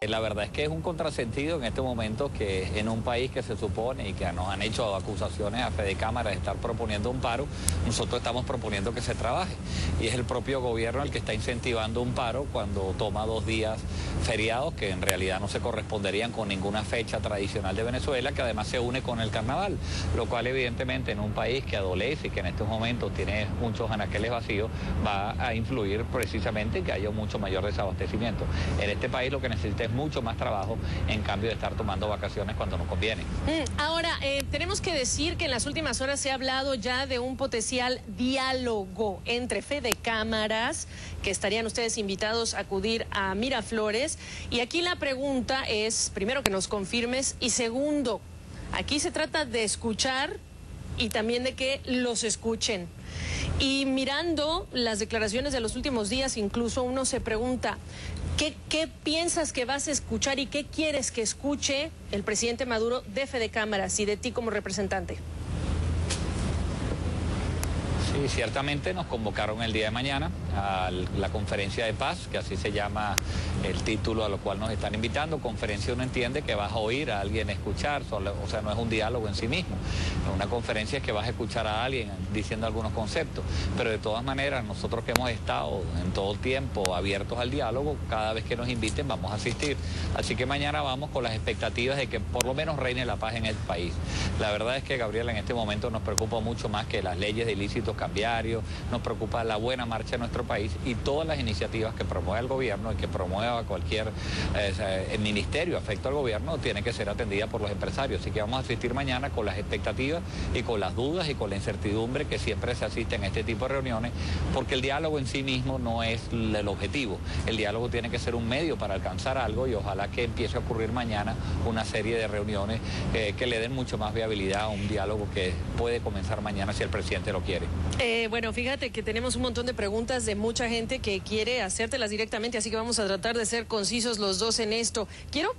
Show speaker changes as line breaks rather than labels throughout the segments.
La verdad es que es un contrasentido en este momento que en un país que se supone y que nos han hecho acusaciones a fe de cámara de estar proponiendo un paro, nosotros estamos proponiendo que se trabaje. Y es el propio gobierno el que está incentivando un paro cuando toma 2 días feriados que en realidad no se corresponderían con ninguna fecha tradicional de Venezuela, que además se une con el carnaval, lo cual evidentemente en un país que adolece y que en estos momentos tiene muchos anaqueles vacíos, va a influir precisamente en que haya mucho mayor desabastecimiento. En este país lo que necesita es mucho más trabajo en cambio de estar tomando vacaciones cuando no conviene.
Ahora, tenemos que decir que en las últimas horas se ha hablado ya de un potencial diálogo entre Fedecámaras, que estarían ustedes invitados a acudir a Miraflores. Y aquí la pregunta es, primero, que nos confirmes, y segundo, aquí se trata de escuchar y también de que los escuchen. Y mirando las declaraciones de los últimos días, incluso uno se pregunta, ¿qué piensas que vas a escuchar y qué quieres que escuche el presidente Maduro de Fedecámaras y de ti como representante?
Sí, ciertamente nos convocaron el día de mañana a la conferencia de paz, que así se llama el título a lo cual nos están invitando. Conferencia, uno entiende que vas a oír a alguien escuchar, o sea, no es un diálogo en sí mismo. Una conferencia es que vas a escuchar a alguien diciendo algunos conceptos, pero de todas maneras nosotros que hemos estado en todo el tiempo abiertos al diálogo, cada vez que nos inviten vamos a asistir. Así que mañana vamos con las expectativas de que por lo menos reine la paz en el país. La verdad es que, Gabriela, en este momento nos preocupa mucho más que las leyes de ilícitos cambiarios, nos preocupa la buena marcha de nuestro país y todas las iniciativas que promueve el gobierno y que promueva cualquier ministerio afecto al gobierno tiene que ser atendida por los empresarios. Así que vamos a asistir mañana con las expectativas y con las dudas y con la incertidumbre que siempre se asiste en este tipo de reuniones, porque el diálogo en sí mismo no es el objetivo. El diálogo tiene que ser un medio para alcanzar algo y ojalá que empiece a ocurrir mañana una serie de reuniones que le den mucho más viabilidad a un diálogo que puede comenzar mañana si el presidente lo quiere.
Bueno, fíjate que tenemos un montón de preguntas de mucha gente que quiere hacértelas directamente, así que vamos a tratar de ser concisos los dos en esto. Quiero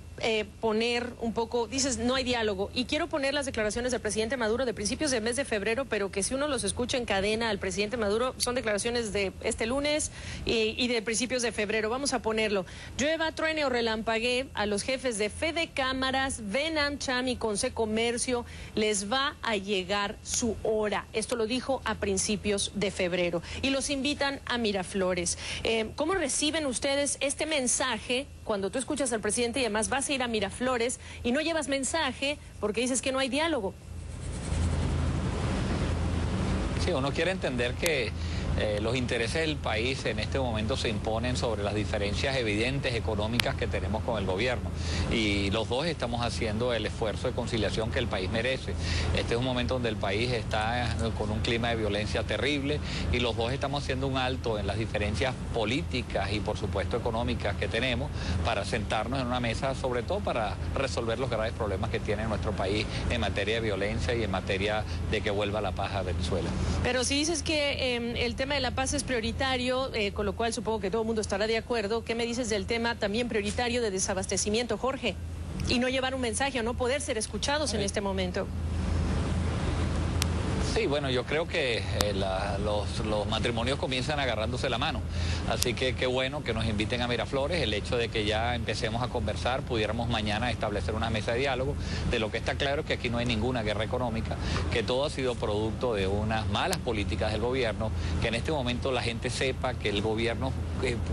poner un poco, dices, no hay diálogo, y quiero poner las declaraciones del presidente Maduro de principios del mes de febrero, pero que si uno los escucha en cadena al presidente Maduro, son declaraciones de este lunes y de principios de febrero. Vamos a ponerlo. Llueva, truene o relampaguee, a los jefes de Fedecámaras, Venam, Cham y Consecomercio les va a llegar su hora. Esto lo dijo a principios de febrero. Y los invitan a Miraflores. ¿Cómo reciben ustedes este mensaje cuando tú escuchas al presidente y además vas a ir a Miraflores y no llevas mensaje porque dices que no hay diálogo?
Sí, uno quiere entender que los intereses del país en este momento se imponen sobre las diferencias evidentes económicas que tenemos con el gobierno y los dos estamos haciendo el esfuerzo de conciliación que el país merece. Este es un momento donde el país está con un clima de violencia terrible y los dos estamos haciendo un alto en las diferencias políticas y por supuesto económicas que tenemos para sentarnos en una mesa, sobre todo para resolver los graves problemas que tiene nuestro país en materia de violencia y en materia de que vuelva la paz a Venezuela.
Pero si dices que el tema de la paz es prioritario, con lo cual supongo que todo el mundo estará de acuerdo, ¿qué me dices del tema también prioritario de desabastecimiento, Jorge? Y no llevar un mensaje o no poder ser escuchados en este momento.
Sí, bueno, yo creo que los matrimonios comienzan agarrándose la mano, así que qué bueno que nos inviten a Miraflores, el hecho de que ya empecemos a conversar, pudiéramos mañana establecer una mesa de diálogo. De lo que está claro es que aquí no hay ninguna guerra económica, que todo ha sido producto de unas malas políticas del gobierno, que en este momento la gente sepa que el gobierno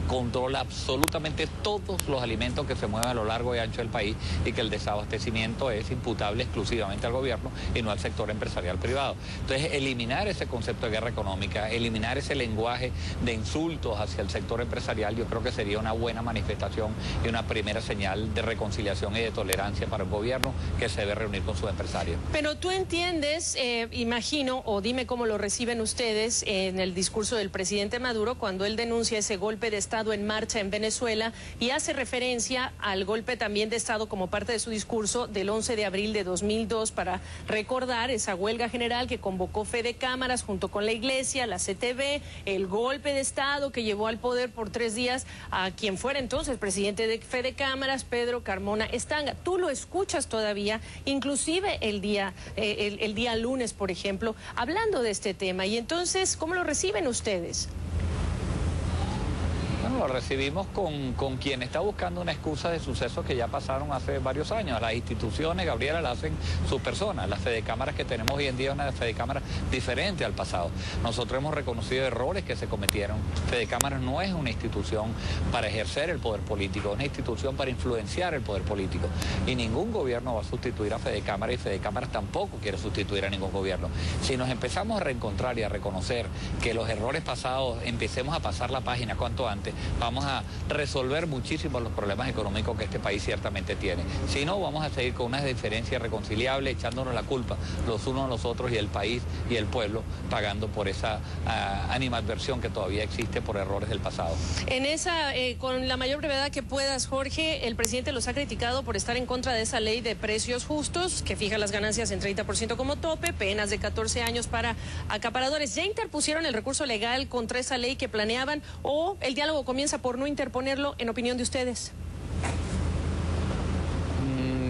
controla absolutamente todos los alimentos que se mueven a lo largo y ancho del país y que el desabastecimiento es imputable exclusivamente al gobierno y no al sector empresarial privado. Entonces, eliminar ese concepto de guerra económica, eliminar ese lenguaje de insultos hacia el sector empresarial, yo creo que sería una buena manifestación y una primera señal de reconciliación y de tolerancia para un gobierno que se debe reunir con sus empresarios.
Pero tú entiendes, imagino, o dime cómo lo reciben ustedes en el discurso del presidente Maduro cuando él denuncia ese golpe de Estado en marcha en Venezuela y hace referencia al golpe también de Estado como parte de su discurso del 11 de abril de 2002 para recordar esa huelga general que convocó Fedecámaras junto con la Iglesia, la CTV, el golpe de Estado que llevó al poder por 3 días a quien fuera entonces presidente de Fedecámaras, Pedro Carmona Estanga. Tú lo escuchas todavía, inclusive el día lunes, por ejemplo, hablando de este tema. Y entonces, ¿cómo lo reciben ustedes?
Bueno, lo recibimos con quien está buscando una excusa de sucesos que ya pasaron hace varios años. Las instituciones, Gabriela, la hacen sus personas. Las fedecámaras que tenemos hoy en día es una fedecámara diferente al pasado. Nosotros hemos reconocido errores que se cometieron. Fedecámaras no es una institución para ejercer el poder político, es una institución para influenciar el poder político. Y ningún gobierno va a sustituir a Fedecámaras y Fedecámaras tampoco quiere sustituir a ningún gobierno. Si nos empezamos a reencontrar y a reconocer que los errores pasados, empecemos a pasar la página cuanto antes, vamos a resolver muchísimos los problemas económicos que este país ciertamente tiene. Si no, vamos a seguir con una diferencia irreconciliable, echándonos la culpa los unos a los otros y el país y el pueblo pagando por esa animadversión que todavía existe por errores del pasado.
En esa, con la mayor brevedad que puedas, Jorge, el presidente los ha criticado por estar en contra de esa ley de precios justos que fija las ganancias en 30% como tope, penas de 14 años para acaparadores. ¿Ya interpusieron el recurso legal contra esa ley que planeaban o el diálogo comienza por no interponerlo, en opinión de ustedes?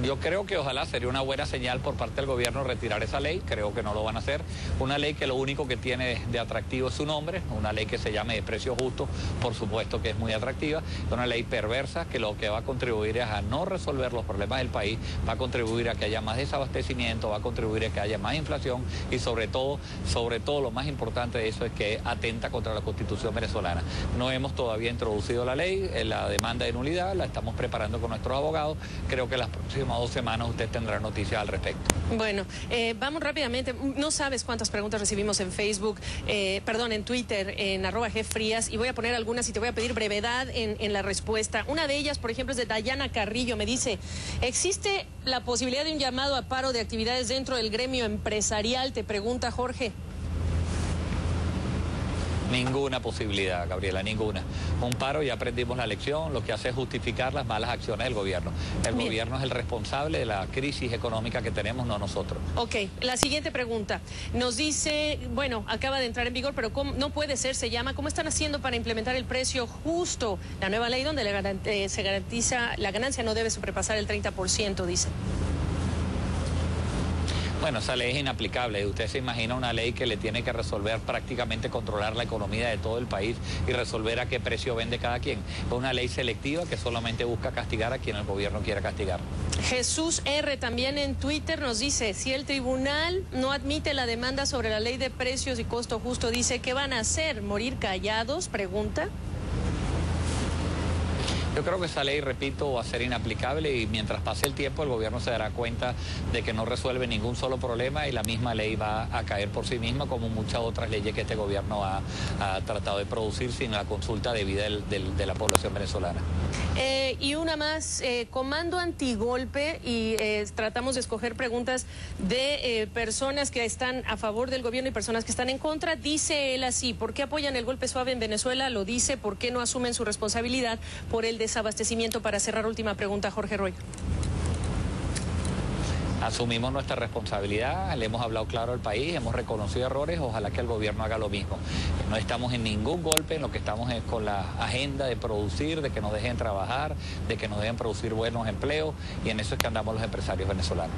Yo creo que ojalá sería una buena señal por parte del gobierno retirar esa ley, creo que no lo van a hacer. Una ley que lo único que tiene de atractivo es su nombre, una ley que se llame de precios justos, por supuesto que es muy atractiva, una ley perversa que lo que va a contribuir es a no resolver los problemas del país, va a contribuir a que haya más desabastecimiento, va a contribuir a que haya más inflación y sobre todo lo más importante de eso es que atenta contra la Constitución venezolana. No hemos todavía introducido la ley, la demanda de nulidad, la estamos preparando con nuestros abogados, creo que las próximas 2 semanas usted tendrá noticias al respecto.
Bueno, vamos rápidamente. No sabes cuántas preguntas recibimos en Facebook, en Twitter, en @GFrías, y voy a poner algunas y te voy a pedir brevedad en la respuesta. Una de ellas, por ejemplo, es de Dayana Carrillo. Me dice, ¿existe la posibilidad de un llamado a paro de actividades dentro del gremio empresarial? Te pregunta Jorge.
Ninguna posibilidad, Gabriela, ninguna. Un paro, ya aprendimos la lección, lo que hace es justificar las malas acciones del gobierno. El gobierno es el responsable de la crisis económica que tenemos, no nosotros.
Ok, la siguiente pregunta. Nos dice, bueno, acaba de entrar en vigor, pero no puede ser, se llama, ¿cómo están haciendo para implementar el precio justo? La nueva ley donde se garantiza la ganancia no debe sobrepasar el 30%, dice.
Bueno, esa ley es inaplicable. Usted se imagina una ley que le tiene que resolver prácticamente controlar la economía de todo el país y resolver a qué precio vende cada quien. Es una ley selectiva que solamente busca castigar a quien el gobierno quiera castigar.
Jesús R. también en Twitter nos dice, si el tribunal no admite la demanda sobre la ley de precios y costo justo, dice, ¿qué van a hacer? ¿Morir callados? Pregunta.
Yo creo que esa ley, repito, va a ser inaplicable y mientras pase el tiempo el gobierno se dará cuenta de que no resuelve ningún solo problema y la misma ley va a caer por sí misma como muchas otras leyes que este gobierno ha tratado de producir sin la consulta debida de la población venezolana.
Y una más, comando antigolpe, y tratamos de escoger preguntas de personas que están a favor del gobierno y personas que están en contra. Dice él así, ¿por qué apoyan el golpe suave en Venezuela? Lo dice, ¿por qué no asumen su responsabilidad por el desabastecimiento? Para cerrar, última pregunta, Jorge Royo.
Asumimos nuestra responsabilidad, le hemos hablado claro al país, hemos reconocido errores, ojalá que el gobierno haga lo mismo. No estamos en ningún golpe, en lo que estamos es con la agenda de producir, de que nos dejen trabajar, de que nos dejen producir buenos empleos y en eso es que andamos los empresarios venezolanos.